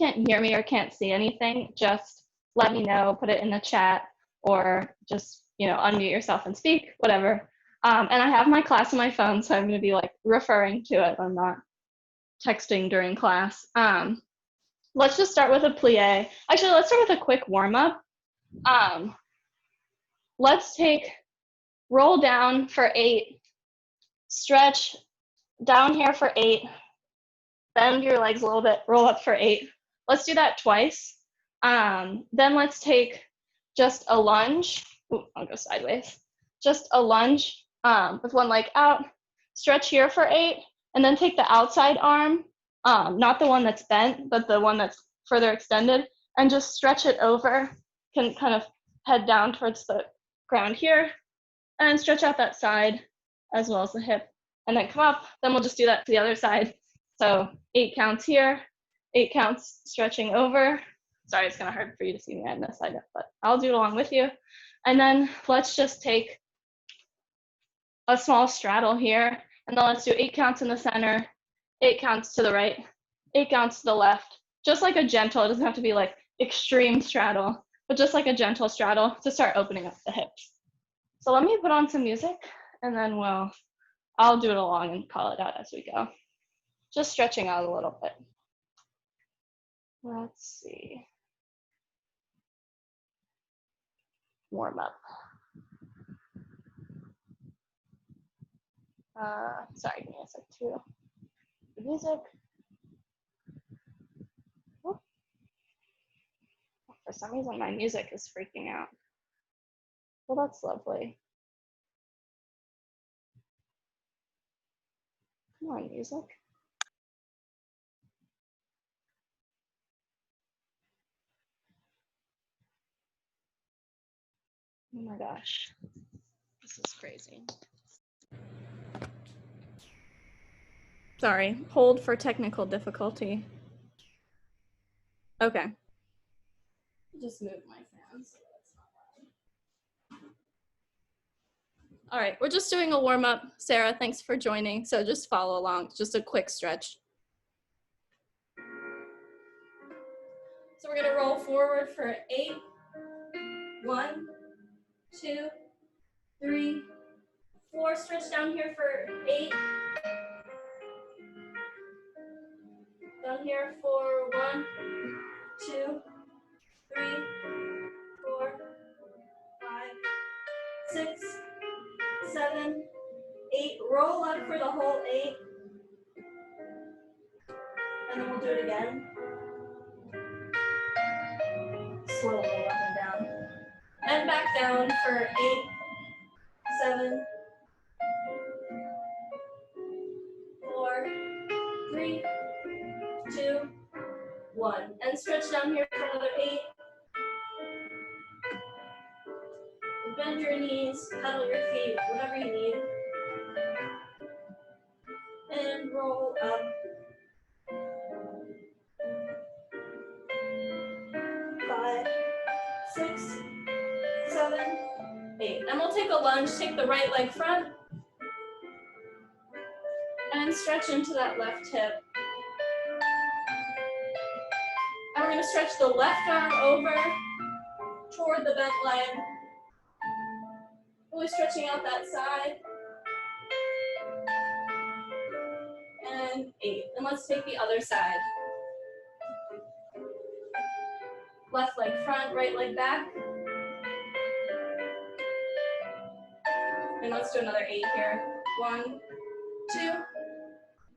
can't hear me or can't see anything, just let me know, put it in the chat, or just, you know, unmute yourself and speak, whatever. And I have my class on my phone, so I'm going to be like referring to it. I'm not texting during class. Let's just start with a plie. Actually, let's start with a quick warm-up. Let's roll down for 8, stretch down here for 8, bend your legs a little bit, roll up for 8. Let's do that twice. Then let's take just a lunge. Ooh, I'll go sideways. Just a lunge with one leg out, stretch here for 8, and then take the outside arm, not the one that's bent, but the one that's further extended, and just stretch it over. Can kind of head down towards the ground here, and stretch out that side as well as the hip, and then come up. Then we'll just do that to the other side. So 8 counts here, 8 counts stretching over. Sorry, it's kind of hard for you to see me on this side, but I'll do it along with you. And then let's just take a small straddle here, and then let's do 8 counts in the center, 8 counts to the right, 8 counts to the left. Just like a gentle, it doesn't have to be like extreme straddle, but just like a gentle straddle to start opening up the hips. So let me put on some music, and then I'll do it along and call it out as we go. Just stretching out a little bit. Let's see. Warm up. Sorry, give me a sec too. The music. Oh. For some reason, my music is freaking out. Well, that's lovely. Come on, music. Oh my gosh, this is crazy. Sorry, hold for technical difficulty. Okay. Just move my fan so that's not loud. All right, we're just doing a warm up. Sarah, thanks for joining. So just follow along, just a quick stretch. So we're gonna roll forward for 8. 1, 2, 3, 4. Stretch down here for 8. Down here for 1, 2, 3, 4, 5, 6, 7, 8. Roll up for the whole 8. And then we'll do it again. Slowly up and down. And back down for 8, 7, 4, 3, 2, 1. And stretch down here for another 8. Bend your knees, pedal your feet, whatever you need. And roll up. 5, 6, 7, 8. And we'll take a lunge, take the right leg front. And stretch into that left hip. And we're going to stretch the left arm over toward the bent leg. Really stretching out that side. And 8. And let's take the other side. Left leg front, right leg back. And let's do another 8 here. 1, 2,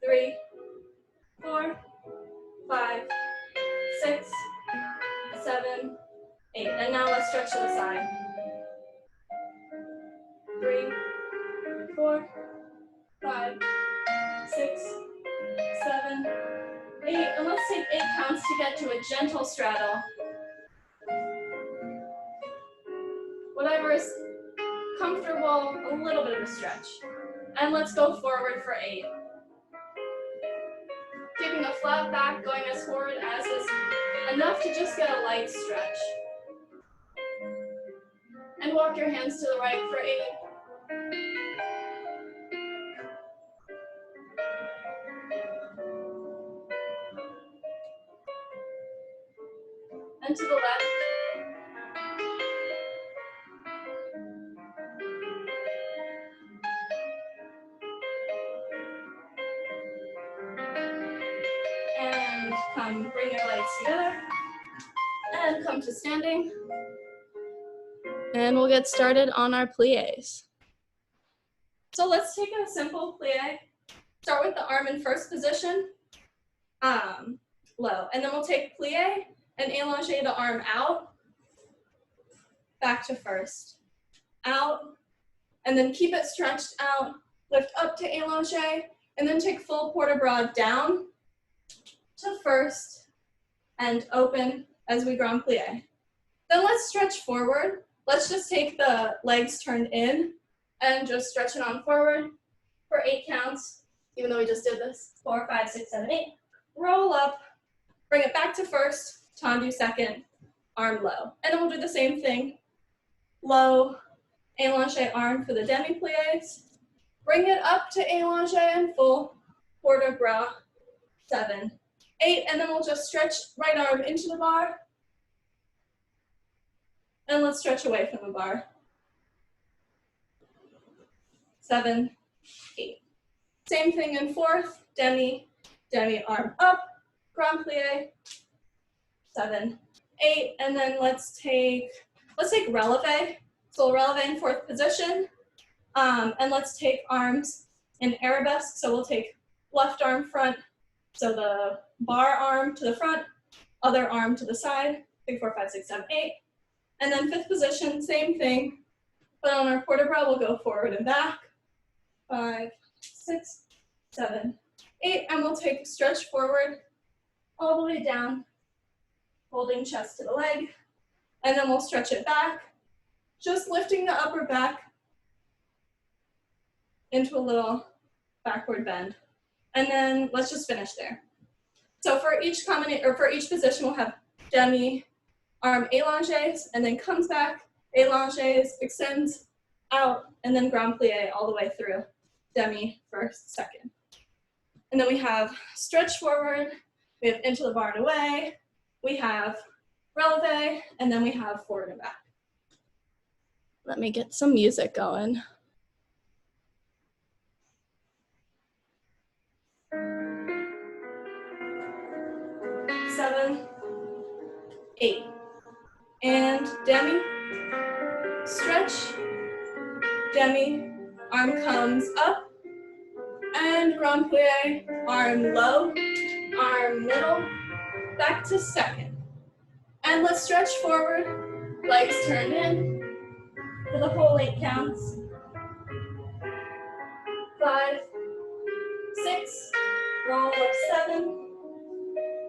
3, 4, 5, 6, 7, 8. And now let's stretch to the side. 3, 4, 5, 6, 7, 8. And let's take 8 counts to get to a gentle straddle. Whatever is comfortable, a little bit of a stretch. And let's go forward for 8. Keeping a flat back, going as forward as is enough to just get a light stretch. And walk your hands to the right for 8. and to the left. And come, bring your legs together. And come to standing. And we'll get started on our plies. So let's take a simple plie. Start with the arm in first position, low. And then we'll take plie and allonge the arm out, back to first, out, and then keep it stretched out, lift up to allonge, and then take full port de bras down to first and open as we grand plie. Then let's stretch forward. Let's just take the legs turned in and just stretch it on forward for 8 counts, even though we just did this. 4, 5, 6, 7, 8. Roll up, bring it back to first, tendu second, arm low. And then we'll do the same thing. Low, allonge arm for the demi-plies. Bring it up to allonge and full port de bras, 7, 8. And then we'll just stretch right arm into the bar. And let's stretch away from the bar. 7, 8. Same thing in fourth, demi, arm up, grand plie, 7, 8, and then let's take releve. So we'll releve in fourth position, and let's take arms in arabesque. So we'll take left arm front, so the bar arm to the front, other arm to the side, 3, 4, 5, 6, 7, 8. And then fifth position, same thing, but on our port de bras, we'll go forward and back, 5, 6, 7, 8, and we'll take stretch forward all the way down, holding chest to the leg, and then we'll stretch it back, just lifting the upper back into a little backward bend. And then let's just finish there. So for each position, we'll have demi, arm allonges, and then comes back, allonges, extends out, and then grand plie all the way through. Demi, first, second. And then we have stretch forward, we have into the bar and away, we have releve, and then we have forward and back. Let me get some music going. Seven, 8. And demi, stretch, demi, arm comes up, and grand plie, arm low, arm middle, back to second. And let's stretch forward, legs turned in for the whole 8 counts. 5, 6, roll up 7,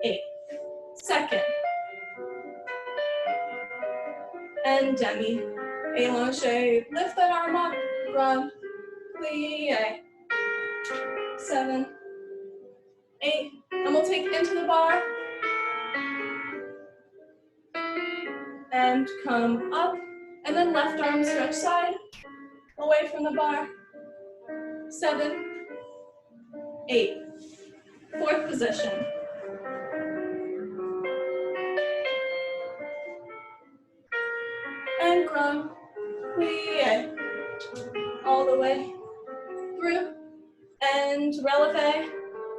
8. Second. And demi, allonge, lift that arm up, grand plie, 7, 8, and we'll take into the bar, and come up, and then left arm stretch side, away from the bar, 7, 8, fourth position. And grand plie, all the way through, and releve,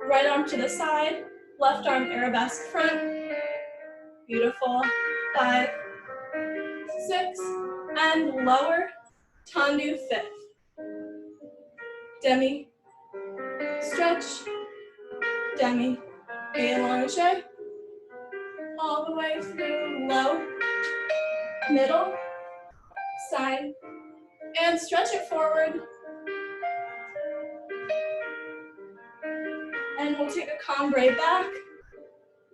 right arm to the side, left arm arabesque front, beautiful, 5, 6, and lower, tendu fifth, demi, stretch, demi, allonge, all the way through, low, middle, side, and stretch it forward. And we'll take a cambray back,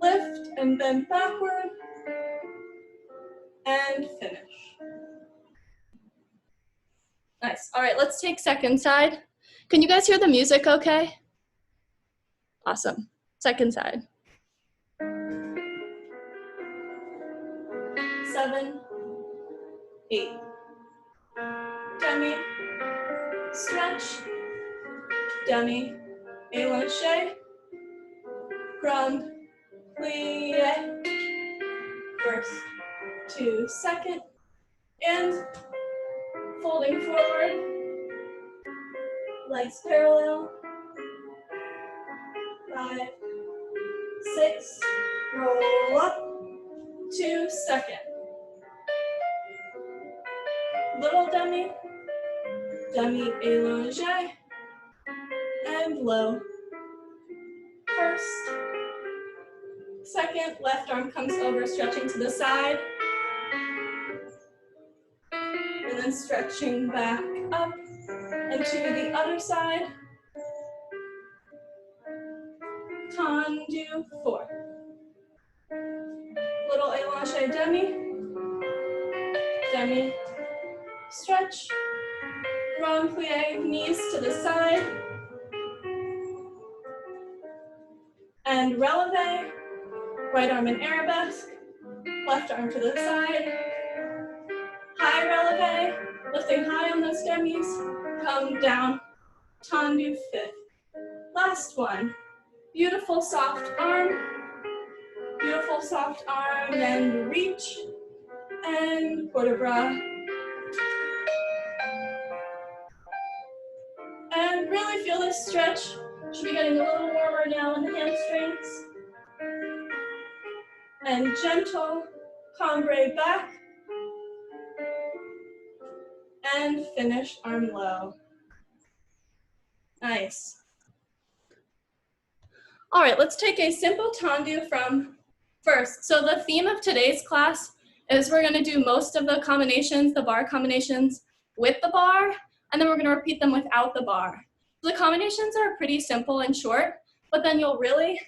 lift and bend backward, and finish. Nice. All right, let's take second side. Can you guys hear the music okay? Awesome. Second side. 7, 8. Demi, stretch, demi, allonge, grand plie, first. first to second, and folding forward, legs parallel, 5, 6, roll up, to second. Little demi, demi allongé, and low. First, second, left arm comes over, stretching to the side, and then stretching back up, and to the other side. Fondue, 4. Little allongé demi, demi, stretch, grand plie, knees to the side, and releve, right arm in arabesque, left arm to the side, high releve, lifting high on those demis, come down, tendu, 5th. Last one, beautiful soft arm, and reach, and port de bras. And really feel this stretch. Should be getting a little warmer now in the hamstrings. And gentle cambre back. And finish arm low. Nice. All right, let's take a simple tendu from first. So the theme of today's class is we're gonna do most of the combinations, the bar combinations with the bar, and then we're gonna repeat them without the bar. The combinations are pretty simple and short, but then you'll really,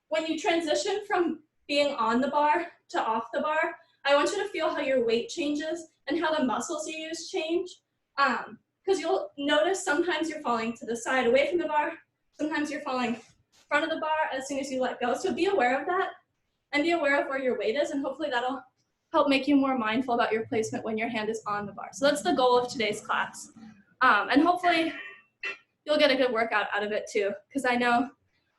when you transition from being on the bar to off the bar, I want you to feel how your weight changes and how the muscles you use change. Because you'll notice sometimes you're falling to the side away from the bar, sometimes you're falling front of the bar as soon as you let go. So be aware of that and be aware of where your weight is, and hopefully that'll help make you more mindful about your placement when your hand is on the bar. So that's the goal of today's class. And hopefully you'll get a good workout out of it too, because I know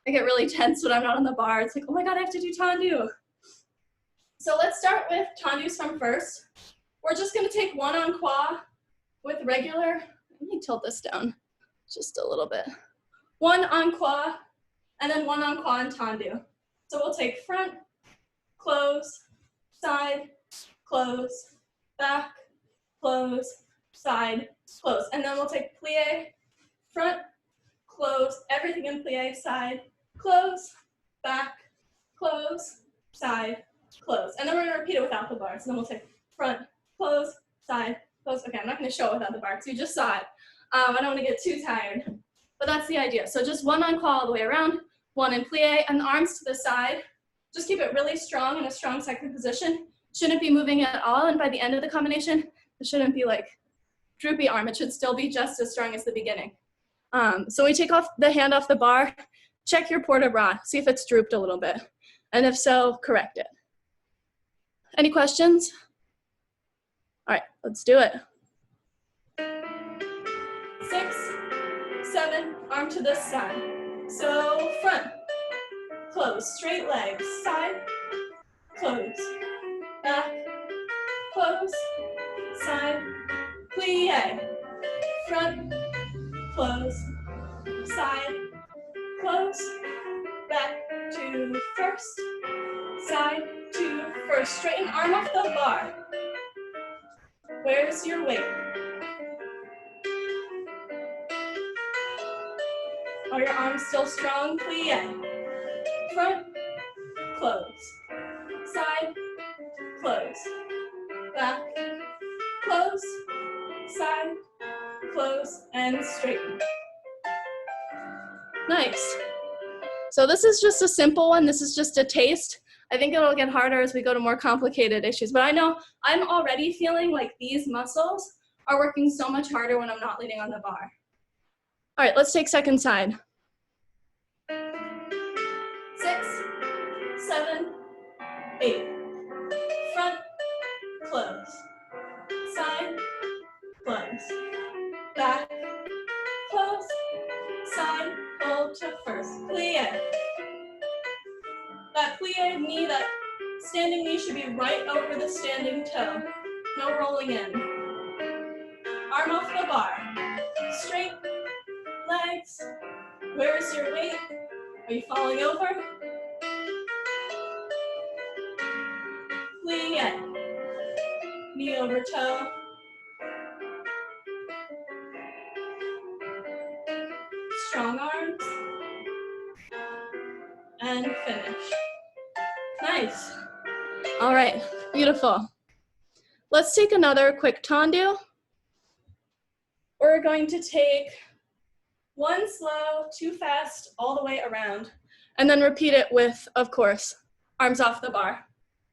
I get really tense when I'm not on the bar. It's like, oh my God, I have to do tendu. So let's start with tendus from first. We're just gonna take one en croix with regular, let me tilt this down just a little bit. One en croix, and then one en croix and tendu. So we'll take front, close, side, close, back, close, side, close. And then we'll take plie, front, close, everything in plie, side, close, back, close, side, close. And then we're gonna repeat it without the bar. So then we'll take front, close, side, close. Okay, I'm not gonna show it without the bar because you just saw it. I don't wanna get too tired, but that's the idea. So just one en croix all the way around, one in plie, and the arms to the side. Just keep it really strong in a strong second position. Shouldn't be moving at all, and by the end of the combination, it shouldn't be like droopy arm. It should still be just as strong as the beginning. So we take off the hand off the bar, check your port de bras, see if it's drooped a little bit, and if so, correct it. Any questions? All right, let's do it. 6, 7, arm to the side. So front, close, straight legs, side, close, back, close, side, plie, front, close, side, close, back to first, side to first. Straighten arm off the bar. Where's your weight? Are your arms still strong? Plie. Front, close, side, close, back, close, side, close, and straighten. Nice. So this is just a simple one. This is just a taste. I think it'll get harder as we go to more complicated issues, but I know I'm already feeling like these muscles are working so much harder when I'm not leaning on the bar. All right, let's take second side. 6, 7, 8. Front, close. Side, close. Back, close. Side, hold to first. Plie. That plie knee, that Standing knee should be right over the standing toe. No rolling in. Arm off the bar. Straight legs. Where's your weight? Are you falling over? Plie. Knee over toe. Strong arms. And finish. Nice. All right, beautiful. Let's take another quick tendu. We're going to take one slow, two fast, all the way around, and then repeat it with, of course, arms off the bar.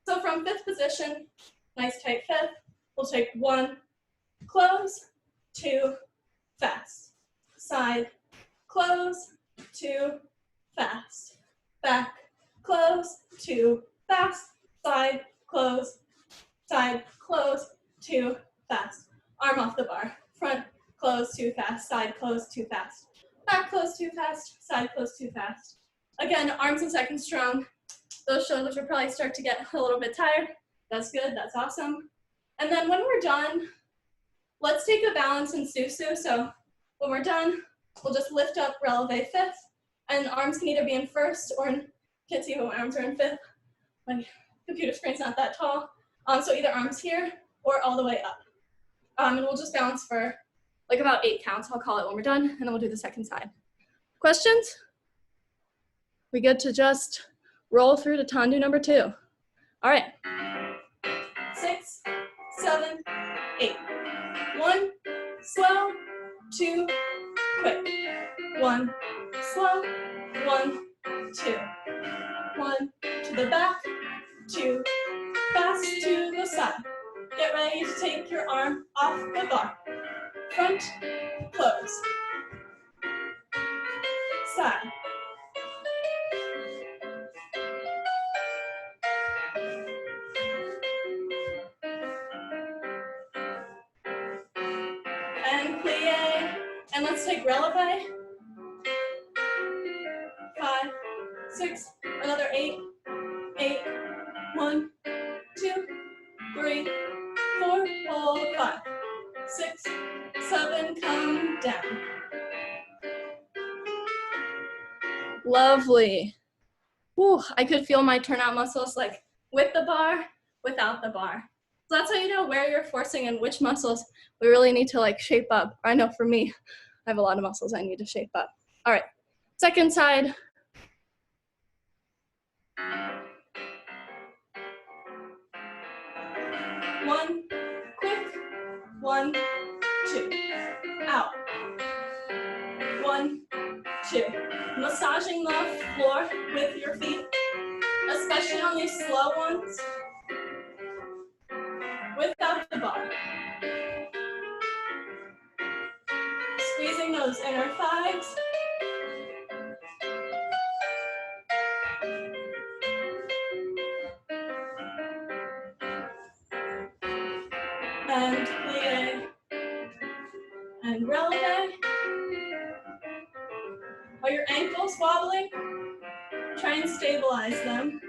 So from fifth position, nice tight fifth, we'll take one, close, two, fast. Side, close, two, fast. Back, close, two, fast. Side, close, two, fast. Arm off the bar. Front, close, too fast. Side, close, too fast. Back, close, too fast. Side, close, too fast. Again, arms and second strong. Those shoulders will probably start to get a little bit tired. That's good, that's awesome. And then when we're done, let's take a balance in susu. So when we're done, we'll just lift up releve fifth, and arms can either be in first or in, can't see what my arms are in fifth. My computer screen's not that tall. So either arms here or all the way up. And we'll just balance for like about 8 counts. I'll call it when we're done, and then we'll do the second side. Questions? We good to just roll through to tendu number 2. All right. 6, 7, 8. 1, slow, 2, quick. 1, slow, 1, 2. 1, to the back, 2, fast to the side. Get ready to take your arm off the bar. Front, close. Side. And plie. And let's take releve. 5, 6, another 8, 8, 1, 2, 3, 4, hold 5, 6, 7, come down. Lovely. Whew, I could feel my turnout muscles like with the bar, without the bar. So that's how you know where you're forcing and which muscles we really need to like shape up. I know for me, I have a lot of muscles I need to shape up. All right, second side. One, quick, 1, 2, out. 1, 2. Massaging the floor with your feet, especially on these slow ones, without the bar. Squeezing those inner thighs. And plie. And releve. Are your ankles wobbling? Try and stabilize them.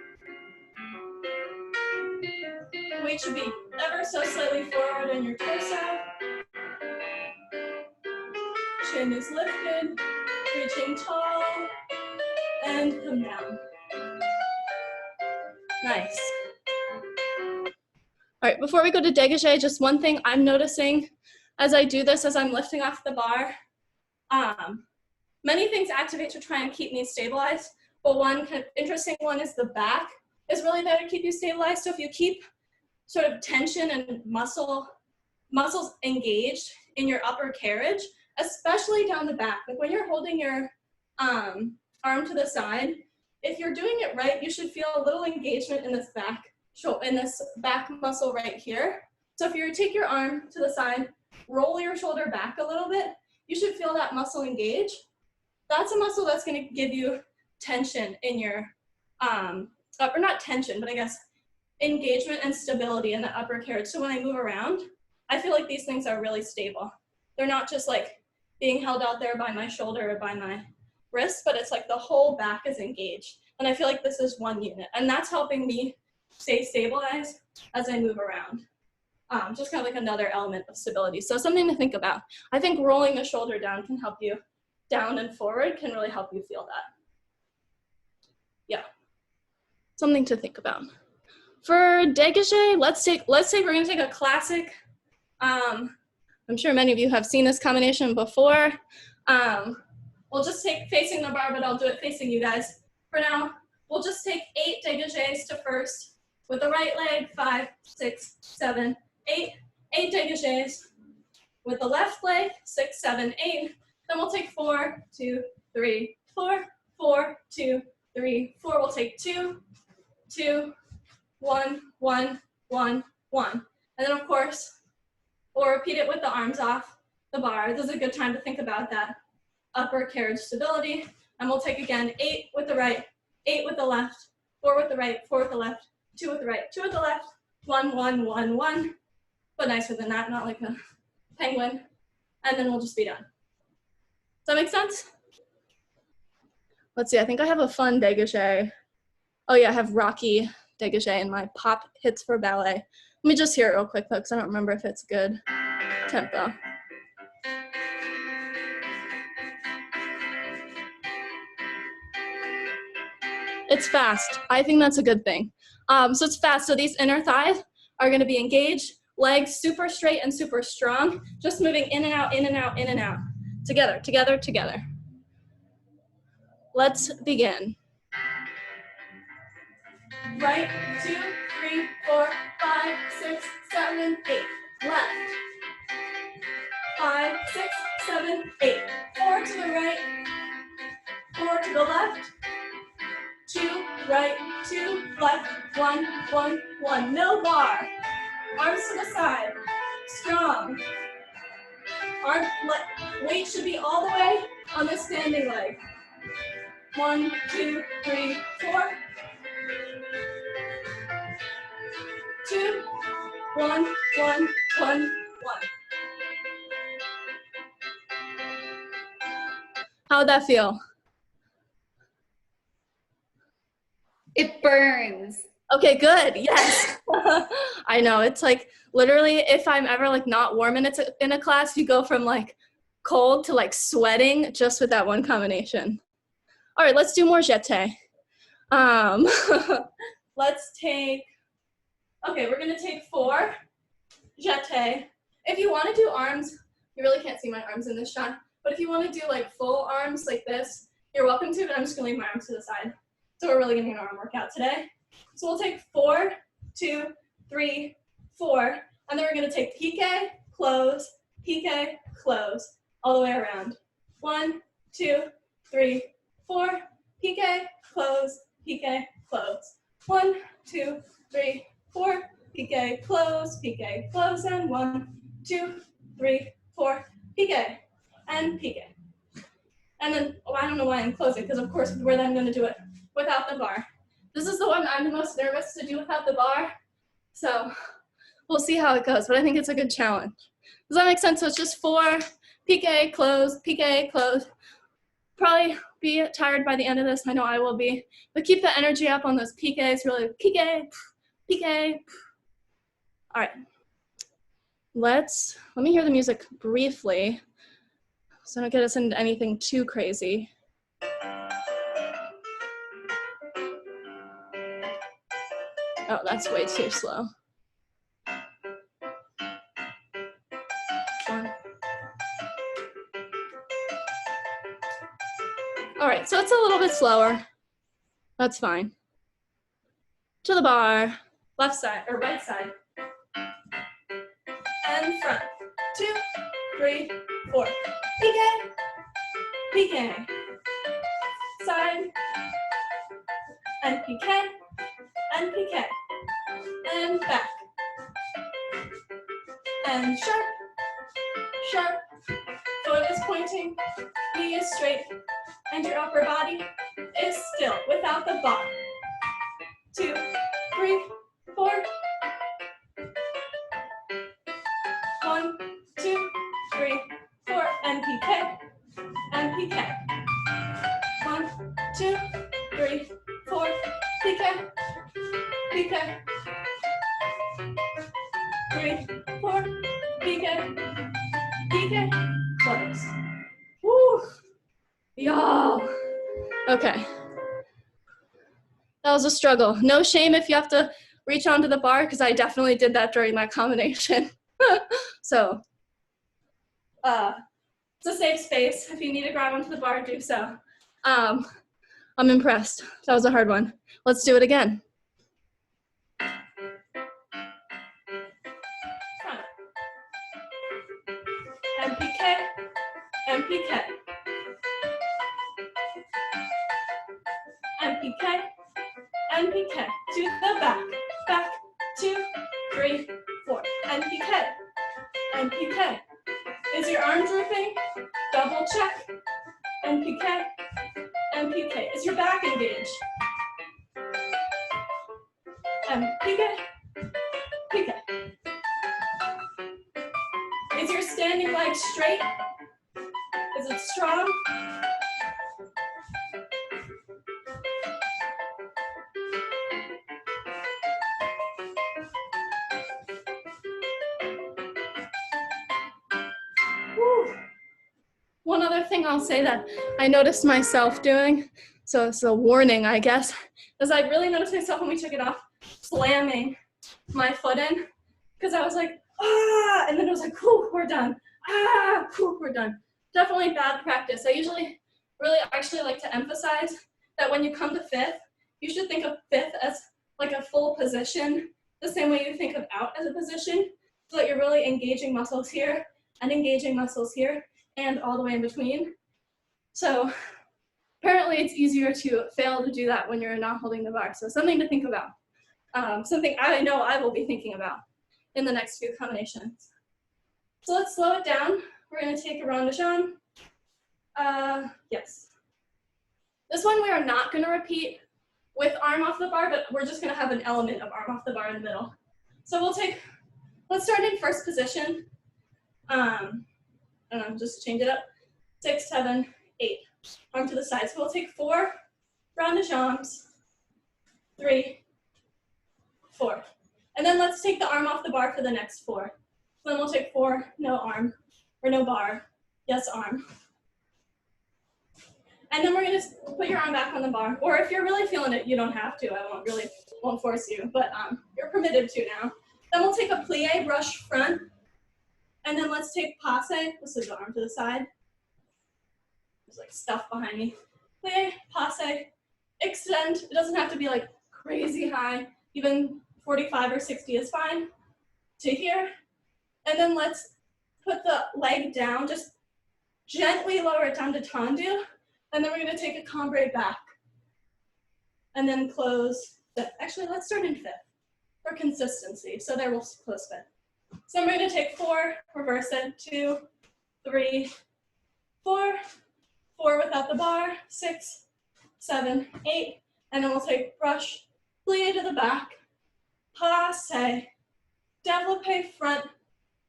Weight should be ever so slightly forward in your torso. Chin is lifted, reaching tall, and come down. Nice. All right, before we go to dégagé, just one thing I'm noticing as I do this, as I'm lifting off the bar, many things activate to try and keep me stabilized, but one kind of interesting one is the back is really there to keep you stabilized. So if you keep sort of tension and muscles engaged in your upper carriage, especially down the back, like when you're holding your arm to the side, if you're doing it right, you should feel a little engagement in this back muscle right here. So if you take your arm to the side, roll your shoulder back a little bit, you should feel that muscle engage. That's a muscle that's going to give you tension in your, or not tension, but I guess engagement and stability in the upper carriage. So when I move around, I feel like these things are really stable. They're not just like being held out there by my shoulder or by my wrist, but it's like the whole back is engaged. And I feel like this is one unit. And that's helping me stay stabilized as I move around. Just kind of like another element of stability. So something to think about. I think rolling the shoulder down can help you, down and forward can really help you feel that. Yeah, something to think about. For dégagé, let's say we're gonna take a classic, I'm sure many of you have seen this combination before. We'll just take facing the bar, but I'll do it facing you guys. For now, we'll just take 8 dégagés to first. With the right leg, 5, 6, 7, 8. 8 dégagés. With the left leg, 6, 7, 8. Then we'll take 4, 2, 3, 4, 4, 2, 3, 4. We'll take 2, 2, 1, 1, 1, 1. And then of course, we'll repeat it with the arms off the bar. This is a good time to think about that upper carriage stability. And we'll take again 8 with the right, 8 with the left, 4 with the right, 4 with the left, 2 with the right, 2 with the left, 1, 1, 1, 1. But nicer than that, not like a penguin. And then we'll just be done. Does that make sense? Let's see, I think I have a fun dégagé. Oh yeah, I have Rocky dégagé in my pop hits for ballet. Let me just hear it real quick though, because I don't remember if it's good tempo. It's fast. I think that's a good thing. So it's fast. So these inner thighs are going to be engaged, legs super straight and super strong, just moving in and out, in and out, in and out. Together, together, together. Let's begin. Right, 2, 3, 4, 5, 6, 7, 8. Left. 5, 6, 7, 8. 4 to the right. 4 to the left. 2, right, 2, left, 1, 1, 1. No bar. Arms to the side. Strong. Weight should be all the way on the standing leg. 1, 2, 3, 4. 2, 1, 1, 1, 1. How'd that feel? It burns. Okay, good. Yes. I know. It's like literally if I'm ever like not warm in a class, you go from like cold to like sweating just with that one combination. All right, let's do more jeté. Let's take, okay, we're gonna take 4 jeté. If you wanna do arms, you really can't see my arms in this shot, but if you wanna do like full arms like this, you're welcome to, but I'm just gonna leave my arms to the side. So we're really gonna get an arm workout today. So we'll take 4, 2, 3, 4, and then we're gonna take piqué, close, all the way around. 1, 2, 3, 4, piqué, close, 1, 2, 3, 4, piqué, close, and 1, 2, 3, 4, piqué, and piqué. And then, oh, I don't know why I'm closing, because of course we're then gonna do it without the bar. This is the one I'm the most nervous to do without the bar, so we'll see how it goes, but I think it's a good challenge. Does that make sense? So it's just 4, piqué, close, probably be tired by the end of this, I know I will be, but keep the energy up on those piqués, really piqué. All right, let me hear the music briefly, so don't get us into anything too crazy. Oh, that's way too slow. 1. All right, so it's a little bit slower. That's fine. To the bar, left side, or right side. And front. 2, 3, 4. Piqué. Side. And piqué. And piqué. And back. And sharp. Foot is pointing, knee is straight, and your upper body is still without the bar. 2, 3, 4. 1, 2, 3, 4, and piqué, 1, 2, 3, 4, piqué, 3, 4, PK, PK, close. Woo! Y'all. Okay. That was a struggle. No shame if you have to reach onto the bar, because I definitely did that during that combination. So, it's a safe space. If you need to grab onto the bar, do so. I'm impressed. That was a hard one. Let's do it again. Front. MPK, MPK. MPK, MPK. To the back, back, 2, 3, 4. MPK, MPK. Is your arm drooping? Double check. MPK, MPK. Is your back engaged? MPK, PK. Is your standing leg straight? Is it strong? Woo. One other thing I'll say that I noticed myself doing, so it's a warning, I guess, is I really noticed myself when we took it off, slamming my foot in, because I was like, ah, and then it was like, whew, we're done. Ah, whew, we're done. Definitely bad practice. I usually really actually like to emphasize that when you come to fifth, you should think of fifth as like a full position, the same way you think of out as a position, so that you're really engaging muscles here and engaging muscles here and all the way in between. So apparently it's easier to fail to do that when you're not holding the bar. So something to think about. Something I know I will be thinking about in the next few combinations. So let's slow it down. We're going to take a rond de jambe. Yes. This one we are not going to repeat with arm off the bar, but we're just going to have an element of arm off the bar in the middle. So let's start in first position. Just change it up. 6, 7, 8. Arm to the side. So we'll take 4 rond de jambes. 3, 4. And then let's take the arm off the bar for the next 4. So then we'll take 4, no arm, or no bar, yes arm. And then we're gonna put your arm back on the bar. Or if you're really feeling it, you don't have to. I won't force you, but you're permitted to now. Then we'll take a plie, brush front. And then let's take passe. This is the arm to the side. There's like stuff behind me. Plie, passe, extend. It doesn't have to be like crazy high. Even 45 or 60 is fine. To here. And then let's put the leg down, just gently lower it down to tendu. And then we're going to take a cambre back. And then close fifth. Actually, let's start in fifth for consistency. So there we'll close fifth. So I'm going to take 4, reverse it, 2, 3, 4, 4 without the bar, 6, 7, 8, and then we'll take brush, plie to the back, passe, développé front,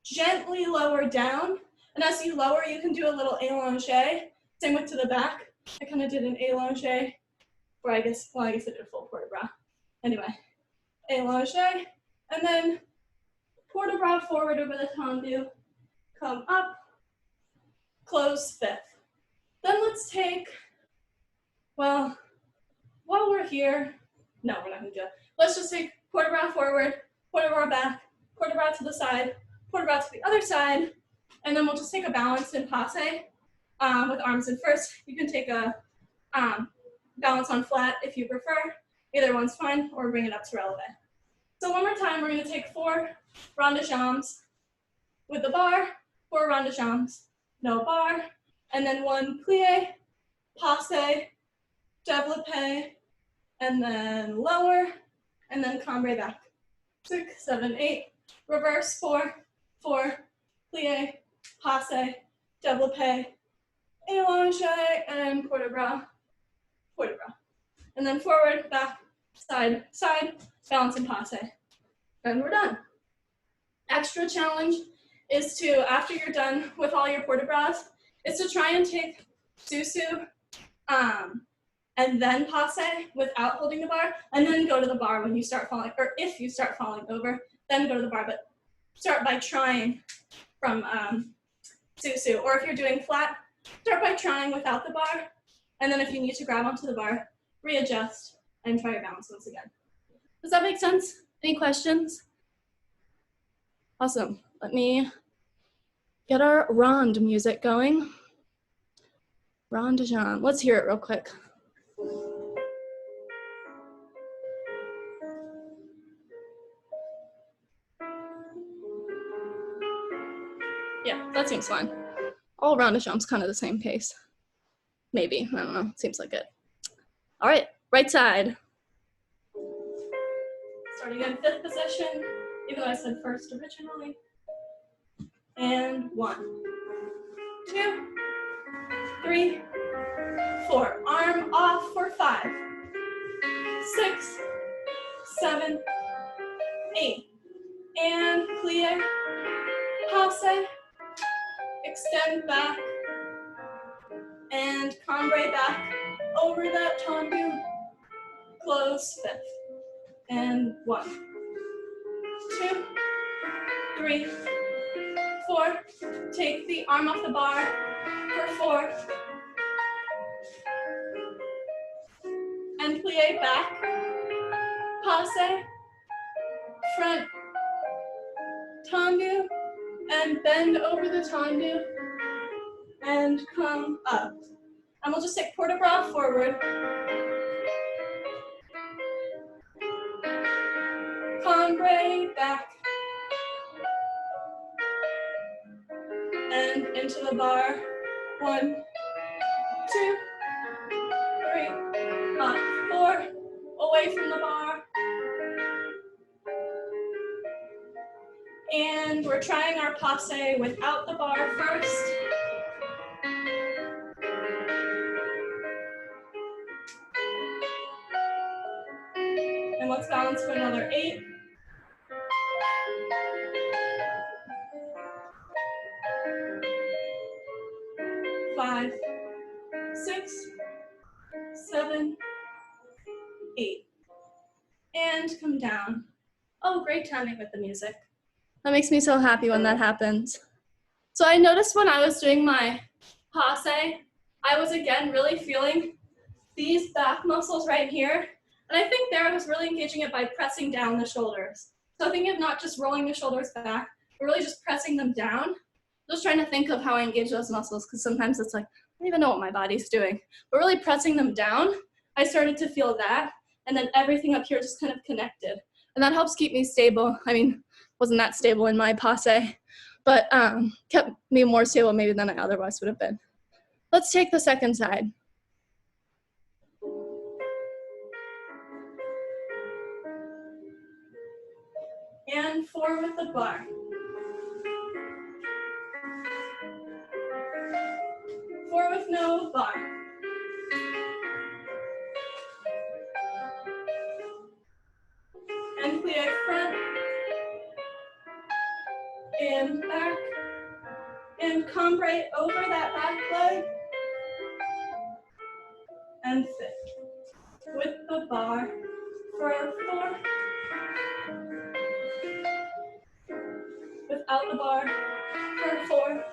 gently lower down, and as you lower, you can do a little allongé, same with to the back. I kind of did an allongé, or I guess I did a full port de bras. Anyway, allongé, and then port de bras forward over the tendu, come up, close fifth. Then let's take, well, while we're here, no, we're not gonna do it. Let's just take port de bras forward, port de bras back, port de bras to the side, port de bras to the other side, and then we'll just take a balance in passe with arms in first. You can take a balance on flat if you prefer. Either one's fine, or bring it up to releve. So one more time, we're gonna take 4 rond de jambes with the bar, 4 rond de jambes, no bar, and then 1 plie, passe, développé, and then lower, and then cambre back. 6, 7, 8, reverse 4, 4, plie, passe, développé, allongé, and port de bras, port de bras. And then forward, back, side, side, balance and passe. And we're done. Extra challenge is to, after you're done with all your port de bras, is to try and take susu and then passe without holding the bar, and then go to the bar when you start falling, or if you start falling over, then go to the bar, but start by trying from Susu. Or if you're doing flat, start by trying without the bar. And then if you need to grab onto the bar, readjust and try your balance once again. Does that make sense? Any questions? Awesome. Let me get our ronde music going. Ronde de jambe. Let's hear it real quick. Yeah, that seems fine. All ronde de jambe's kind of the same pace. Maybe, I don't know, seems like it. All right, right side. Starting in 5th position, even though I said first originally. And 1, 2, 3, 4. Arm off for 5, 6, 7, 8. And plie, passe, extend back, and cambre back over that tendu. Close 5th. And 1, 2, 3, 4. Take the arm off the bar for 4. And plie back, passe, front, tendu, and bend over the tendu, and come up. And we'll just take port de bras forward. Cambre back. And into the bar. 1, 2, 3, up, 4, away from the bar. And we're trying our passe without the bar first. And let's balance for another 8. 5, 6, 7, 8. And come down. Oh, great timing with the music. That makes me so happy when that happens. So I noticed when I was doing my passe, I was again really feeling these back muscles right here. And I think there I was really engaging it by pressing down the shoulders. So thinking of not just rolling the shoulders back, but really just pressing them down. Just trying to think of how I engage those muscles, because sometimes it's like, I don't even know what my body's doing. But really pressing them down, I started to feel that. And then everything up here just kind of connected. And that helps keep me stable. I mean, wasn't that stable in my passe, but kept me more stable maybe than I otherwise would have been. Let's take the second side. And 4 with the bar. 4 with no bar. And plie front, and back, and cambre over that back leg, and 5th. With the bar for 4. Without the bar for 4.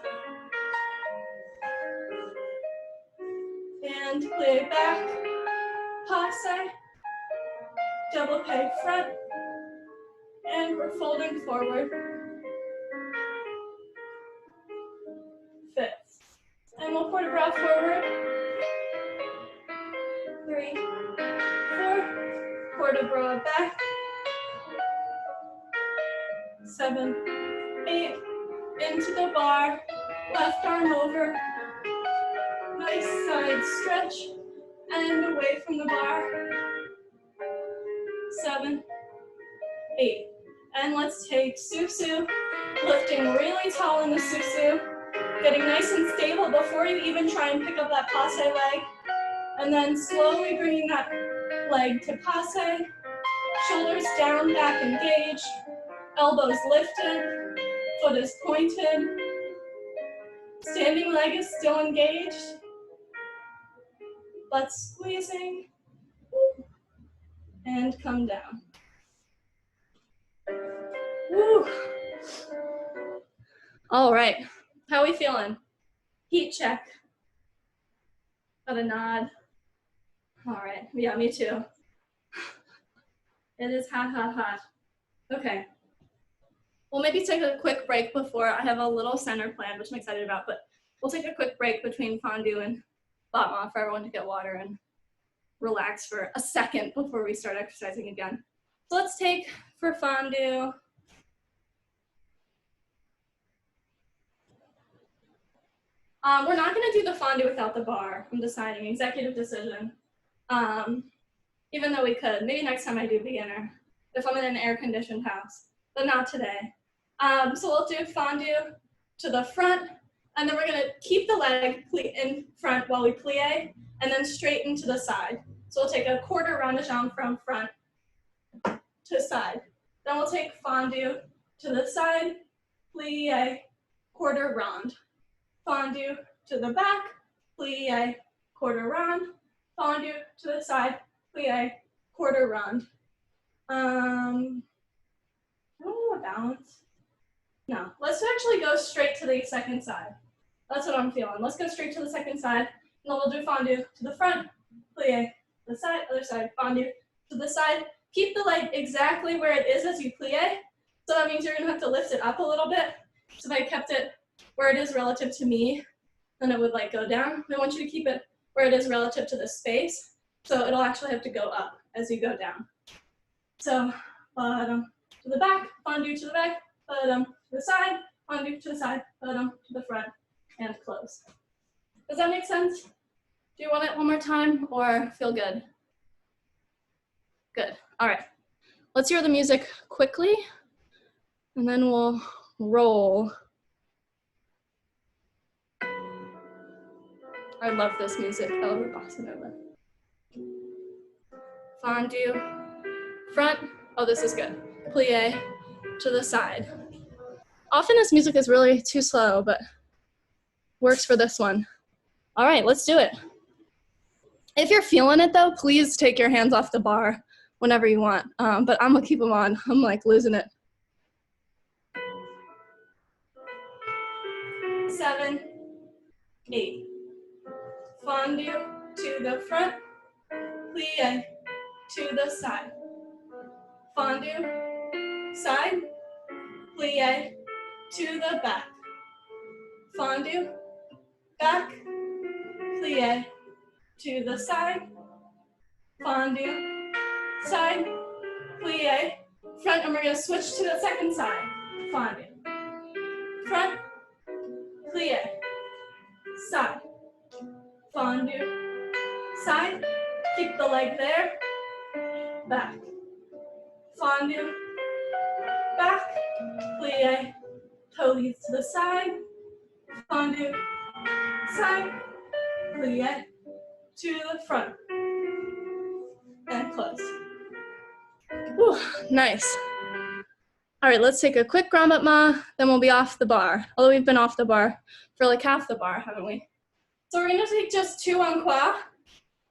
And plie back, passe, double peg front, and we're folding forward. 5th. And we'll port de bras forward. 3, 4, port de bras back. 7, 8, into the bar, left arm over. Nice side stretch, and away from the bar. 7, 8. And let's take Susu, lifting really tall in the Susu, getting nice and stable before you even try and pick up that passe leg. And then slowly bringing that leg to passe, shoulders down, back engaged, elbows lifted, foot is pointed, standing leg is still engaged, butt squeezing, and come down. Woo. All right, how are we feeling? Heat check. Got a nod. All right, yeah, me too. It is hot, hot, hot. Okay. We'll maybe take a quick break before I have a little center plan, which I'm excited about, but we'll take a quick break between Fondue and Batma for everyone to get water and relax for a second before we start exercising again. So let's take for Fondue. We're not gonna do the Fondue without the bar. I'm deciding, executive decision. Even though we could, maybe next time I do beginner, if I'm in an air-conditioned house, but not today. So we'll do Fondue to the front, and then we're gonna keep the leg in front while we plie, and then straighten to the side. So we'll take a quarter rond de jambe from front to side. Then we'll take Fondue to the side, plie, quarter rond. Fondue to the back, plie, quarter rond. Fondue to the side, plie, quarter rond. I don't know about balance. No, let's actually go straight to the second side. That's what I'm feeling. Let's go straight to the second side, and then we'll do Fondue to the front, plie, the side, other side, Fondue to the side. Keep the leg exactly where it is as you plie. So that means you're gonna have to lift it up a little bit. So if I kept it where it is relative to me, then it would like go down. I want you to keep it where it is relative to the space. So it'll actually have to go up as you go down. So bottom to the back, Fondue to the back, bottom to the side, Fondue to the side, bottom to the front, and close. Does that make sense? Do you want it one more time or feel good? Good. All right. Let's hear the music quickly, and then we'll roll. I love this music. I love the bossa nova. Fondue, front. Oh, this is good. Plie to the side. Often this music is really too slow, but works for this one. All right, let's do it. If you're feeling it though, please take your hands off the bar whenever you want. But I'm gonna keep them on. I'm like losing it. 7, 8. Fondue to the front, plie to the side. Fondue, side, plie to the back. Fondue, back, plie to the side. Fondue, side, plie, front, and we're gonna switch to the second side. Fondue, front, plie, side. Fondue, side, keep the leg there, back. Fondue, back, plie, toe leads to the side. Fondue, side, plie, to the front, and close. Whew, nice. All right, let's take a quick grand battement, then we'll be off the bar. Although we've been off the bar for like half the bar, haven't we? So we're gonna take just 2 enquois,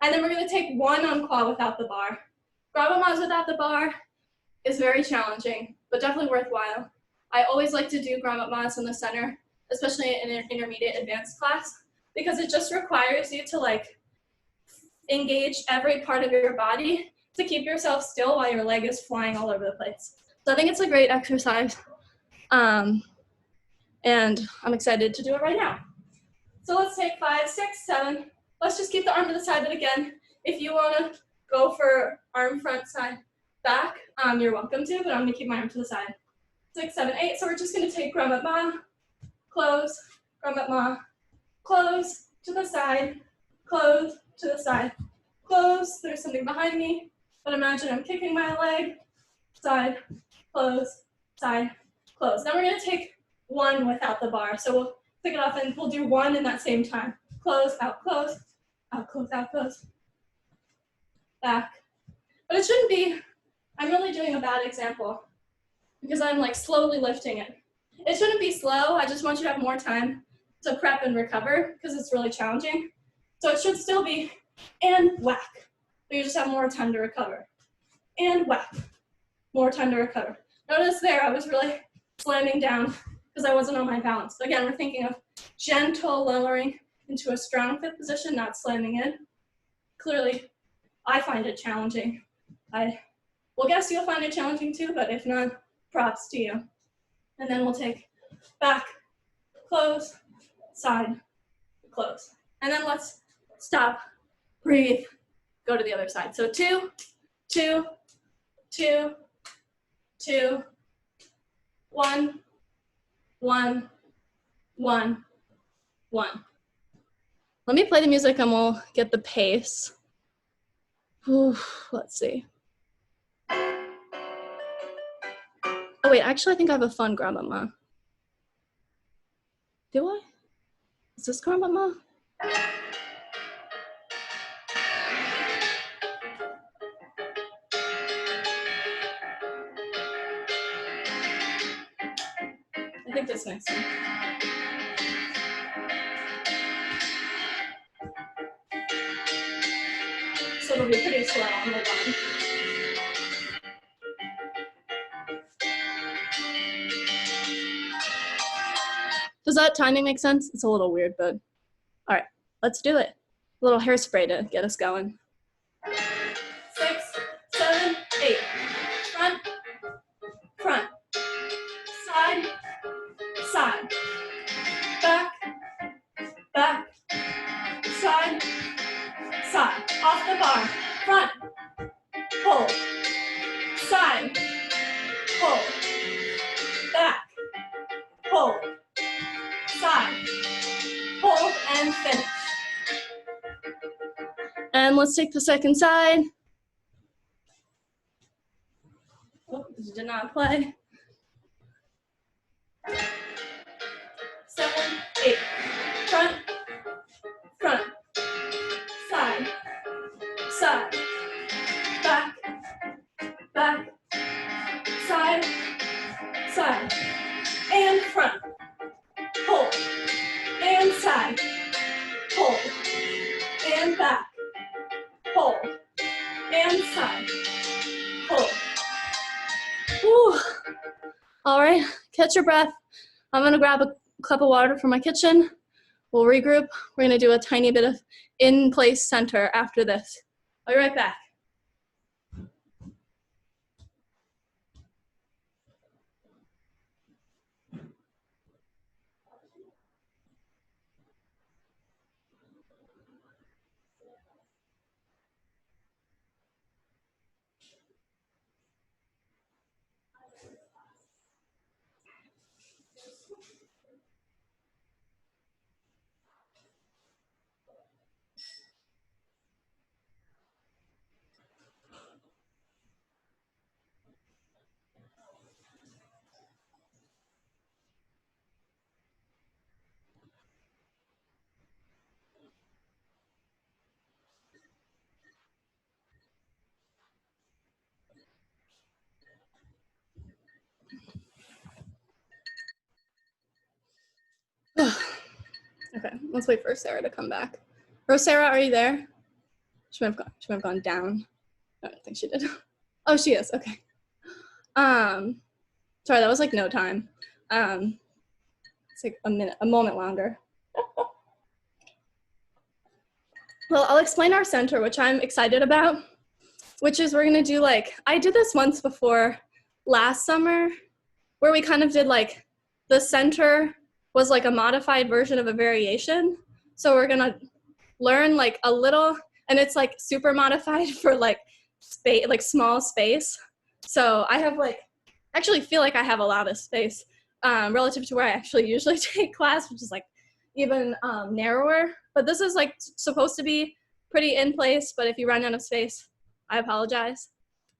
and then we're gonna take 1 enquois without the bar. Grand battements without the bar is very challenging, but definitely worthwhile. I always like to do grand battements in the center, especially in an intermediate advanced class, because it just requires you to like engage every part of your body to keep yourself still while your leg is flying all over the place. So I think it's a great exercise, and I'm excited to do it right now. So let's take 5, 6, 7. Let's just keep the arm to the side, but again, if you wanna go for arm front, side, back, you're welcome to, but I'm gonna keep my arm to the side. 6, 7, 8, so we're just gonna take grand battement, close, grand battement, close, to the side, close, to the side, close, there's something behind me, but imagine I'm kicking my leg, side, close, side, close. Now we're gonna take 1 without the bar, so we'll pick it off and we'll do 1 in that same time. Close, out, close, out, close, out, close, back. But it shouldn't be, I'm really doing a bad example because I'm like slowly lifting it. It shouldn't be slow, I just want you to have more time to prep and recover because it's really challenging. So it should still be, and whack, but you just have more time to recover. And whack, more time to recover. Notice there, I was really slamming down because I wasn't on my balance. So again, we're thinking of gentle lowering into a strong fifth position, not slamming in. Clearly, I find it challenging. I will guess you'll find it challenging too, but if not, props to you. And then we'll take back, close, side, close. And then let's stop, breathe, go to the other side. So 2, 2, 2, 2, 1, 1, 1, 1. Let me play the music and we'll get the pace. Ooh, let's see. Oh wait, actually I think I have a fun grandmama. Do I? Is this grandmama? I think this next one. So it'll be pretty slow on the one. Does that timing make sense? It's a little weird, but all right, let's do it. A little hairspray to get us going. 6, 7, 8. Front, front. Side, side. Back, back. Side, side. Off the bar. Front, hold. Side, hold. Back, hold. Side, hold, and finish. And let's take the second side. Oh, this did not play. 7, 8. Front, front. Side, side. Back, back. Side, side. And front. Hold. And side. Hold. And back. Hold. And side. Hold. Whew. All right, catch your breath. I'm gonna grab a cup of water from my kitchen. We'll regroup. We're gonna do a tiny bit of in-place center after this. I'll be right back. Okay, let's wait for Sarah to come back. Sarah, are you there? She might have gone down. I don't think she did. Oh, she is, okay. Sorry, that was like no time. It's like a moment longer. Well, I'll explain our center, which I'm excited about, which is we're gonna do like, I did this once before last summer, where we kind of did like, the center was like a modified version of a variation. So we're gonna learn like a little, and it's like super modified for like space, like small space. So I have like, actually feel like I have a lot of space relative to where I actually usually take class, which is like even narrower. But this is like supposed to be pretty in place, but if you run out of space, I apologize.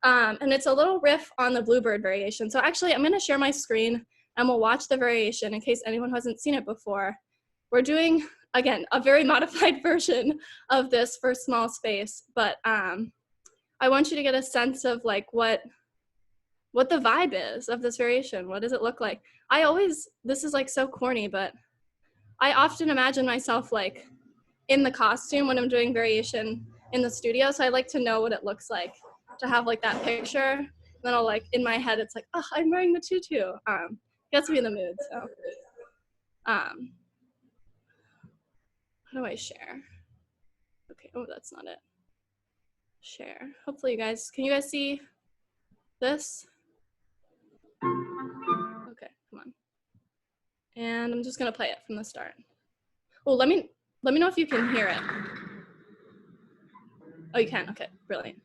And it's a little riff on the Bluebird variation. So actually I'm gonna share my screen and we'll watch the variation in case anyone hasn't seen it before. We're doing, again, a very modified version of this for small space, but I want you to get a sense of like what the vibe is of this variation. What does it look like? This is like so corny, but I often imagine myself like in the costume when I'm doing variation in the studio. So I like to know what it looks like, to have like that picture. Then I'll like, in my head, it's like, oh, I'm wearing the tutu. gets me in the mood, so. How do I share? Okay, oh, that's not it. Share. Hopefully you guys, can you guys see this? Okay, come on. And I'm just gonna play it from the start. Oh, let me know if you can hear it. Oh, you can, okay, brilliant.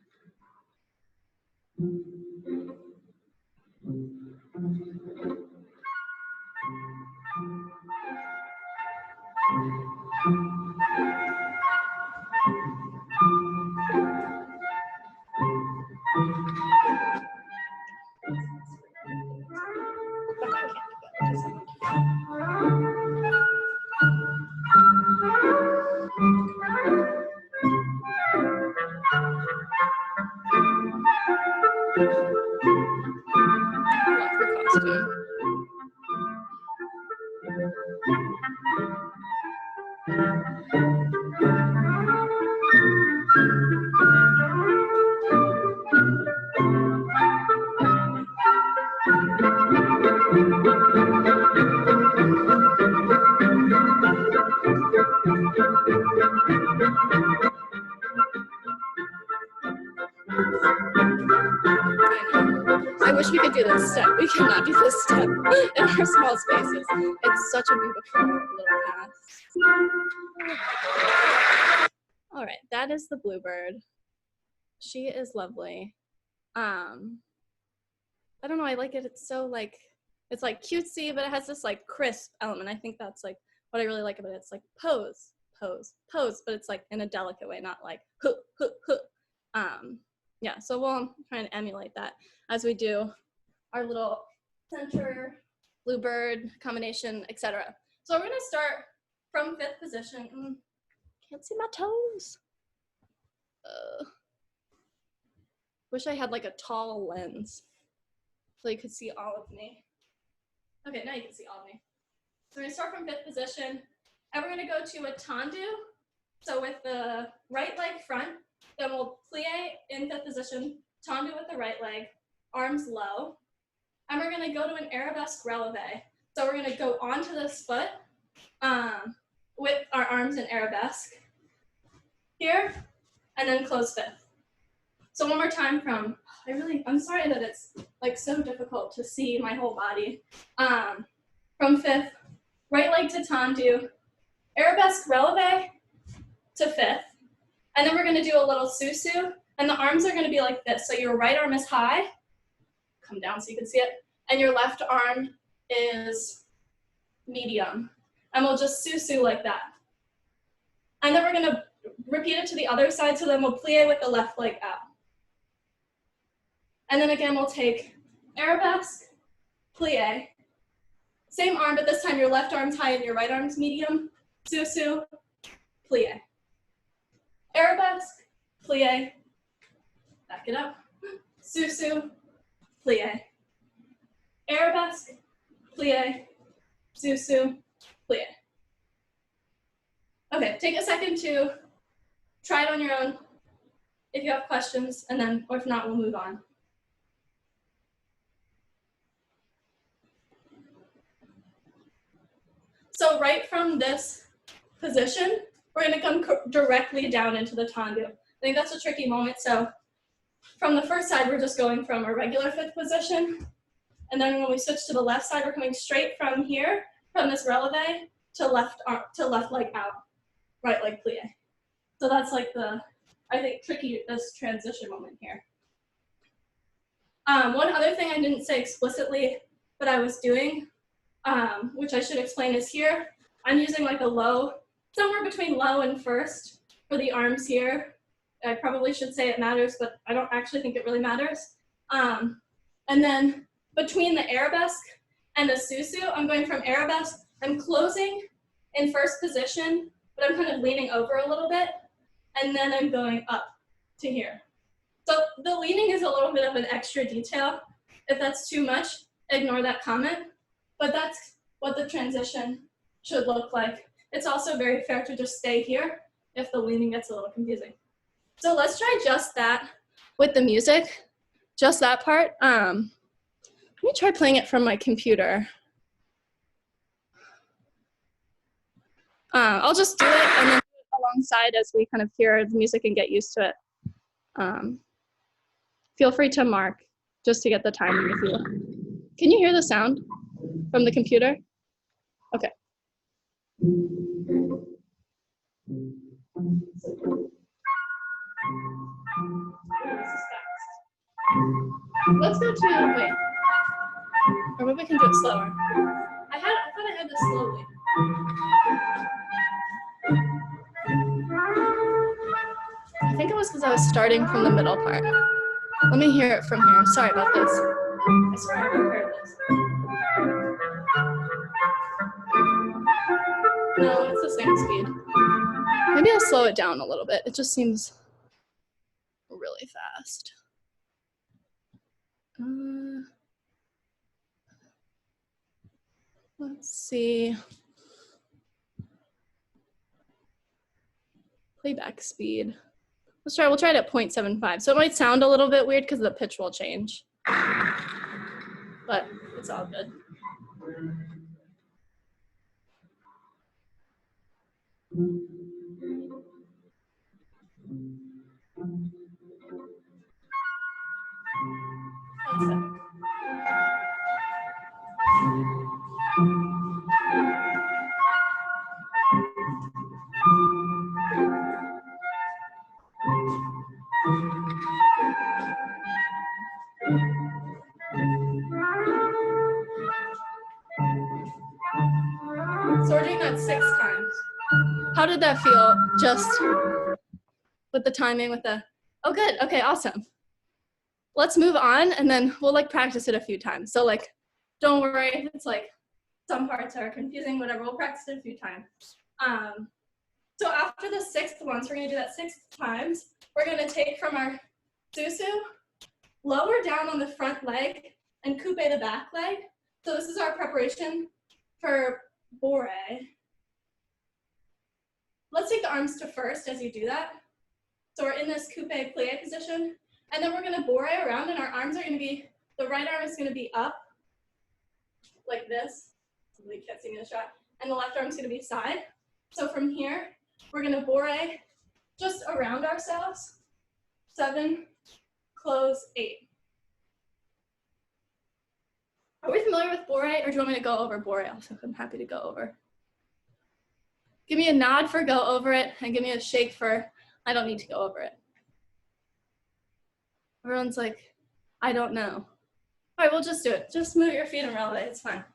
I wish we could do this step. We cannot do this step in our small spaces. It's such a beautiful little path. All right, that is the Bluebird. She is lovely. I don't know, I like it. It's so like, it's like cutesy, but it has this like crisp element. I think that's like what I really like about it. It's like pose, pose, pose, but it's like in a delicate way, not like huh, huh, huh. Yeah, so we'll try and emulate that as we do our little center, Bluebird combination, etc. So we're gonna start from 5th position. Can't see my toes. Wish I had like a tall lens so you could see all of me. Okay, now you can see all of me. So we're gonna start from 5th position, and we're gonna go to a tendu. So with the right leg front, then we'll plie in 5th position, tendu with the right leg, arms low. And we're gonna go to an Arabesque Releve. So we're gonna go onto this foot with our arms in Arabesque here, and then close 5th. So one more time from, I'm sorry that it's like so difficult to see my whole body. From 5th, right leg to tendu, Arabesque Releve to 5th. And then we're gonna do a little susu, and the arms are gonna be like this. So your right arm is high, come down so you can see it, and your left arm is medium. And we'll just susu like that. And then we're gonna repeat it to the other side, so then we'll plie with the left leg out. And then again, we'll take Arabesque, plie, same arm, but this time your left arm's high and your right arm's medium, susu, plie. Arabesque, plie, back it up, susu, plie. Arabesque, plie, susu, plie. Okay, take a second to try it on your own if you have questions, and then, or if not, we'll move on. So right from this position, we're gonna come directly down into the tendu. I think that's a tricky moment. So from the first side, we're just going from a regular 5th position. And then when we switch to the left side, we're coming straight from here, from this releve to left arm, to left leg out, right leg plie. So that's like the, I think, this transition moment here. One other thing I didn't say explicitly, but I was doing, which I should explain, is here. I'm using like a low, somewhere between low and first for the arms here. I probably should say it matters, but I don't actually think it really matters. And then between the Arabesque and the susu, I'm going from Arabesque, I'm closing in 1st position, but I'm kind of leaning over a little bit, and then I'm going up to here. So the leaning is a little bit of an extra detail. If that's too much, ignore that comment, but that's what the transition should look like. It's also very fair to just stay here if the leaning gets a little confusing. So let's try just that with the music, just that part. Let me try playing it from my computer. I'll just do it and then do it alongside as we kind of hear the music and get used to it. Feel free to mark just to get the timing if you will. Can you hear the sound from the computer? Okay. Let's go to, wait. Or maybe we can do it slower. I thought I had this slowly. I think it was because I was starting from the middle part. Let me hear it from here. Sorry about this. I swear I haven't heard this. No, it's the same speed. Maybe I'll slow it down a little bit. It just seems really fast. Let's see. Playback speed. We'll try it at 0.75. So it might sound a little bit weird because the pitch will change. But it's all good. So we're doing that 6 times. How did that feel just with the timing, with the, oh good, okay, awesome. Let's move on and then we'll like practice it a few times. So like, don't worry if it's like some parts are confusing, whatever, we'll practice it a few times. So after the 6th one, so we're gonna do that 6 times, we're gonna take from our susu, lower down on the front leg and coupe the back leg. So this is our preparation for bore. Let's take the arms to first as you do that. So we're in this coupe plie position, and then we're gonna bore around and our arms are gonna be, the right arm is gonna be up like this. You can't see me in the shot. And the left arm is gonna be side. So from here, we're gonna bore just around ourselves. 7, close, 8. Are we familiar with bore, or do you want me to go over bore also? I'm happy to go over. Give me a nod for go over it, and give me a shake for I don't need to go over it. Everyone's like, I don't know. All right, we'll just do it. Just move your feet and releve, it's fine.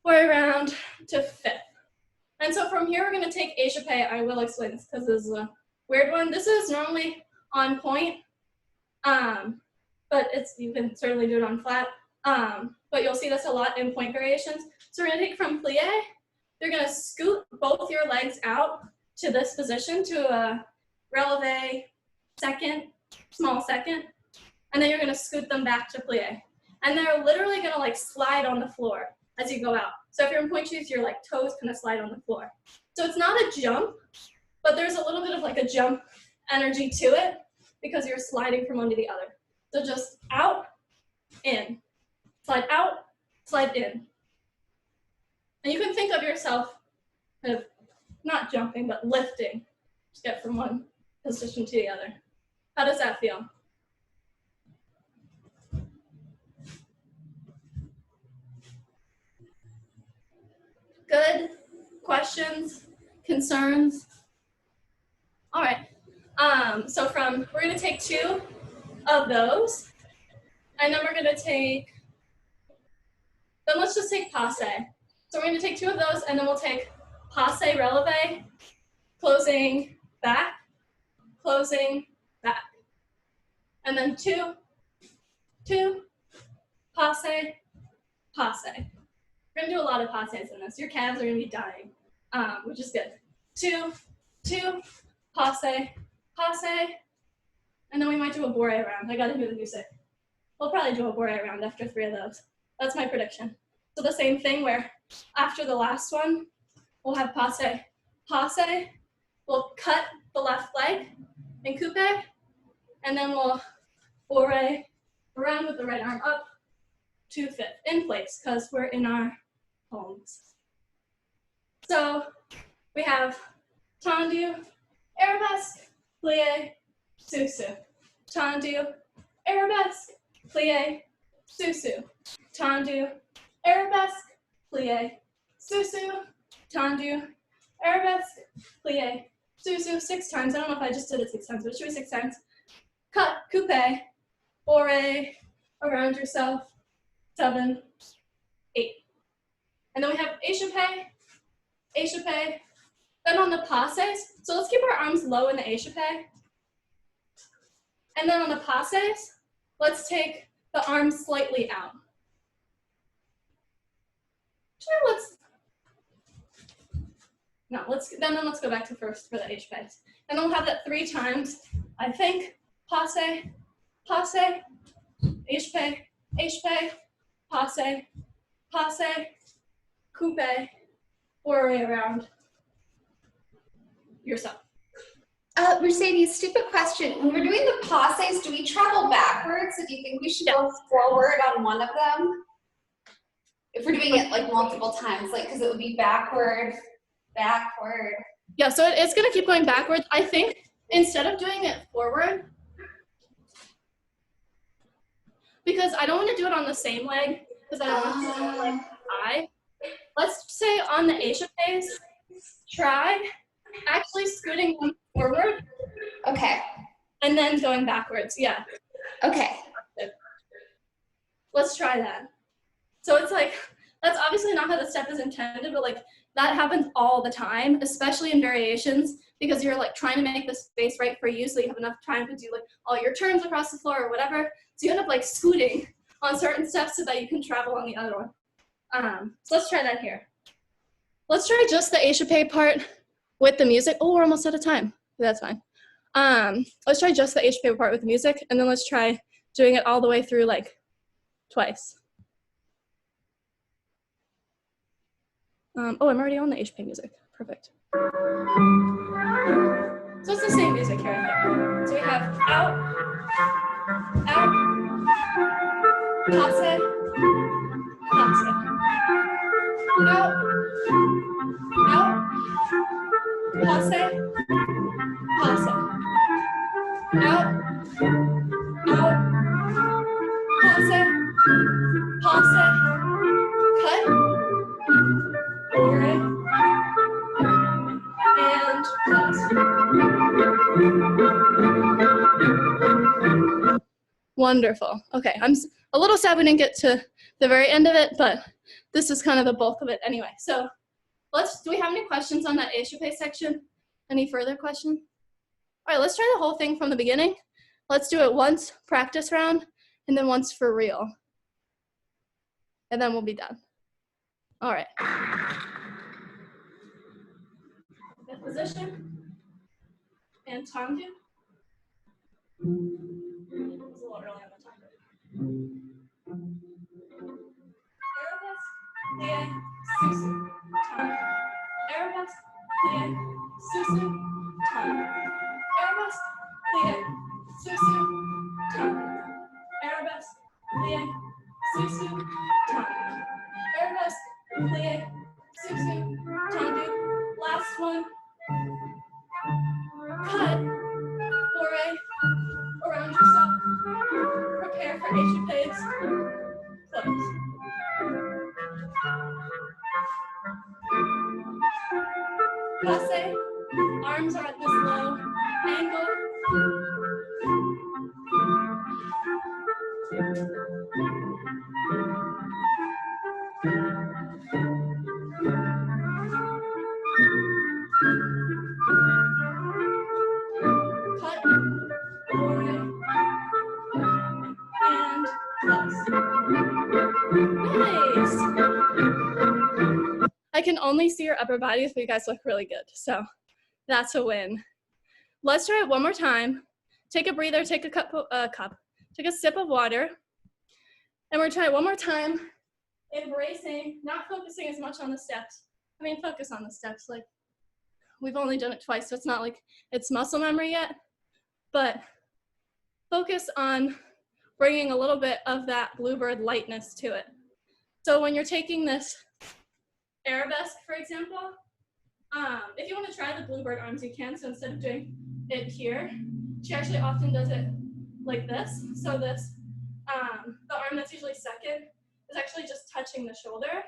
Bore around to 5th. And so from here, we're gonna take échappé. I will explain this because this is a weird one. This is normally on point, but you can certainly do it on flat. But you'll see this a lot in point variations. So we're gonna take from plie, you're gonna scoot both your legs out to this position, to a releve second, small second, and then you're gonna scoot them back to plie. And they're literally gonna like slide on the floor as you go out. So if you're in point shoes, your like toes kind of slide on the floor. So it's not a jump, but there's a little bit of like a jump energy to it because you're sliding from one to the other. So just out, in, slide out, slide in. And you can think of yourself kind of not jumping, but lifting. Just get from one position to the other. How does that feel? Good? Questions? Concerns? All right. So we're gonna take 2 of those, and then we're gonna take, then let's just take passe. So we're gonna take 2 of those, and then we'll take passe releve, closing back, and then 2, passe, passe. We're gonna do a lot of passes in this. Your calves are gonna be dying, which is good. 2, passe, passe, and then we might do a bore round. I gotta hear the music. We'll probably do a bore round after 3 of those. That's my prediction. So the same thing where after the last one, we'll have passe, passe. We'll cut the left leg and coupe, and then we'll bore around with the right arm up to 5th in place because we're in our homes. So we have Fondue, Arabesque, Plie, Susu. Fondue, Arabesque, Plie, Susu. Fondue, Arabesque, Plie, Susu. Fondue, Arabesque, Plie, Susu. 6 times. I don't know if I just did it 6 times, but it should be 6 times. Cut, coupe, bourre, around yourself, 7, 8. And then we have échappé, échappé. Then on the passes, so let's keep our arms low in the échappé. And then on the passes, let's take the arms slightly out. Sure, let's go back to first for the échappés. And then we'll have that 3 times, I think. Passe, passe, échappé, échappé, passe, passe, coupe, or around yourself. Mercedes, stupid question. When we're doing the passes, do we travel backwards? So do you think we should go forward on one of them? If we're doing it like multiple times, like, because it would be backward, backward. Yeah, so it's gonna keep going backwards. I think instead of doing it forward, because I don't want to do it on the same leg, because I don't want to do it like high. Let's say on the échappés, try actually scooting them forward. Okay. And then going backwards, yeah. Okay. Let's try that. So it's like, that's obviously not how the step is intended, but like that happens all the time, especially in variations, because you're like trying to make the space right for you so you have enough time to do like all your turns across the floor or whatever. So you end up like scooting on certain steps so that you can travel on the other one. So let's try that here. Let's try just the échappé part with the music. Oh, we're almost out of time. That's fine. Let's try just the échappé part with the music, and then let's try doing it all the way through like twice. Oh, I'm already on the échappé music. Perfect. So it's the same music here and there. So we have out, out, passe, passe, out, out, passe, passe, out, out, passe, passe, cut, bourre, and close. Wonderful. Okay, I'm a little sad we didn't get to the very end of it, but this is kind of the bulk of it anyway. So do we have any questions on that échappé section? Any further questions? All right, let's try the whole thing from the beginning. Let's do it once, practice round, and then once for real. And then we'll be done. All right. Fifth position. And Fondue. It was a little early on the timer. Arabesque, plie, susu, time. Arabesque, plie, susu, time. Arabesque, plie, susu, time. Arabesque, plie, susu, time. Arabesque, plie, susu, Fondue. Last one. Cut, bourre, around yourself. Prepare for échappés. Close. Passe, arms are at this low angle. Cut, bourre, and close. Nice. I can only see your upper bodies, but you guys look really good. So that's a win. Let's try it one more time. Take a breather, take a take a sip of water. And we're trying it one more time, embracing, not focusing as much on the steps. I mean, focus on the steps. Like, we've only done it twice, so it's not like it's muscle memory yet, but focus on bringing a little bit of that Bluebird lightness to it. So when you're taking this Arabesque, for example, If you want to try the Bluebird Arms, you can. So instead of doing it here, she actually often does it like this. So this, the arm that's usually second is actually just touching the shoulder,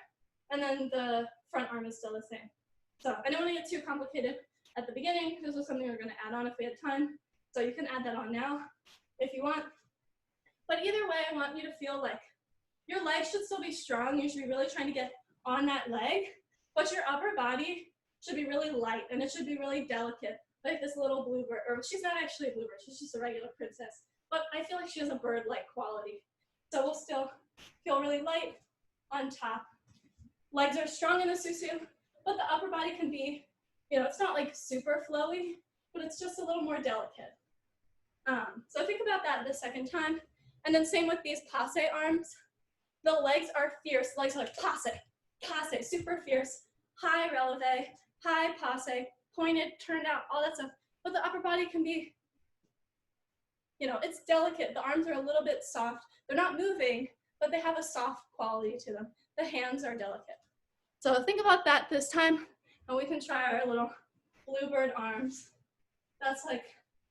and then the front arm is still the same. So I don't want to get too complicated at the beginning. This was something we were going to add on if we had time. So you can add that on now if you want. But either way, I want you to feel like your legs should still be strong. You should be really trying to get on that leg, but your upper body should be really light, and it should be really delicate, like this little bluebird, or she's not actually a bluebird, she's just a regular princess, but I feel like she has a bird-like quality. So we'll still feel really light on top. Legs are strong in the susu, but the upper body can be, you know, it's not like super flowy, but it's just a little more delicate. So think about that the second time. And then same with these passe arms. The legs are fierce. Legs are like passe, passe, super fierce, high releve, high passe, pointed, turned out, all that stuff. But the upper body can be, you know, it's delicate. The arms are a little bit soft. They're not moving, but they have a soft quality to them. The hands are delicate. So think about that this time, and we can try our little Bluebird arms. That's like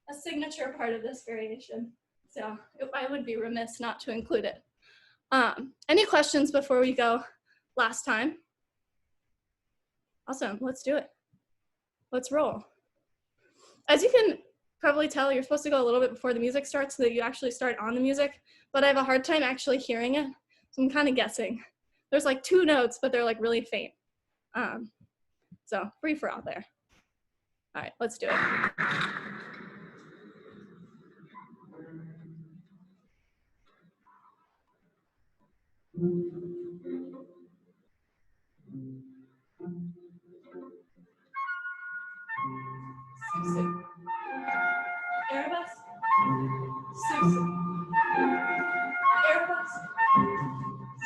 a signature part of this variation. So I would be remiss not to include it. Any questions before we go last time? Awesome, let's do it. Let's roll. As you can probably tell, you're supposed to go a little bit before the music starts so that you actually start on the music, but I have a hard time actually hearing it, so I'm kind of guessing. There's like 2 notes, but they're like really faint. So free for all there. All right, let's do it. Susu. Arabesque. Susu. Arabesque.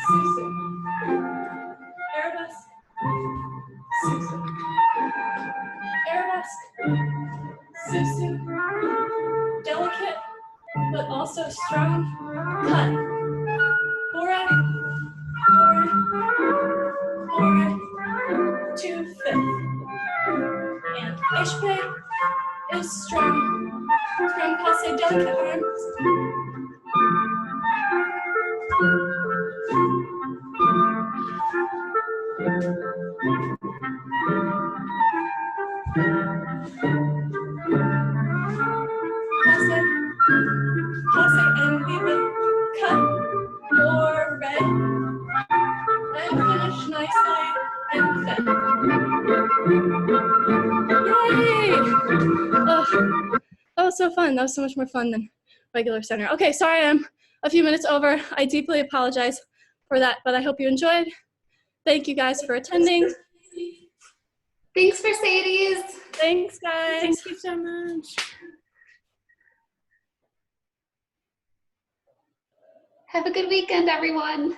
Susu. Arabesque. Susu. Arabesque. Susu. Delicate, but also strong. Cut. Bore. Bore. 2/5. And HP is strong. Strong passe, delicate arms. Passe, passe, and we will cut more red and finish nicely and fit. Yay! Oh, that was so fun. That was so much more fun than regular center. Okay, sorry I'm a few minutes over. I deeply apologize for that, but I hope you enjoyed. Thank you guys for attending. Thanks, Mercedes. Thanks, guys. Thank you so much. Have a good weekend, everyone.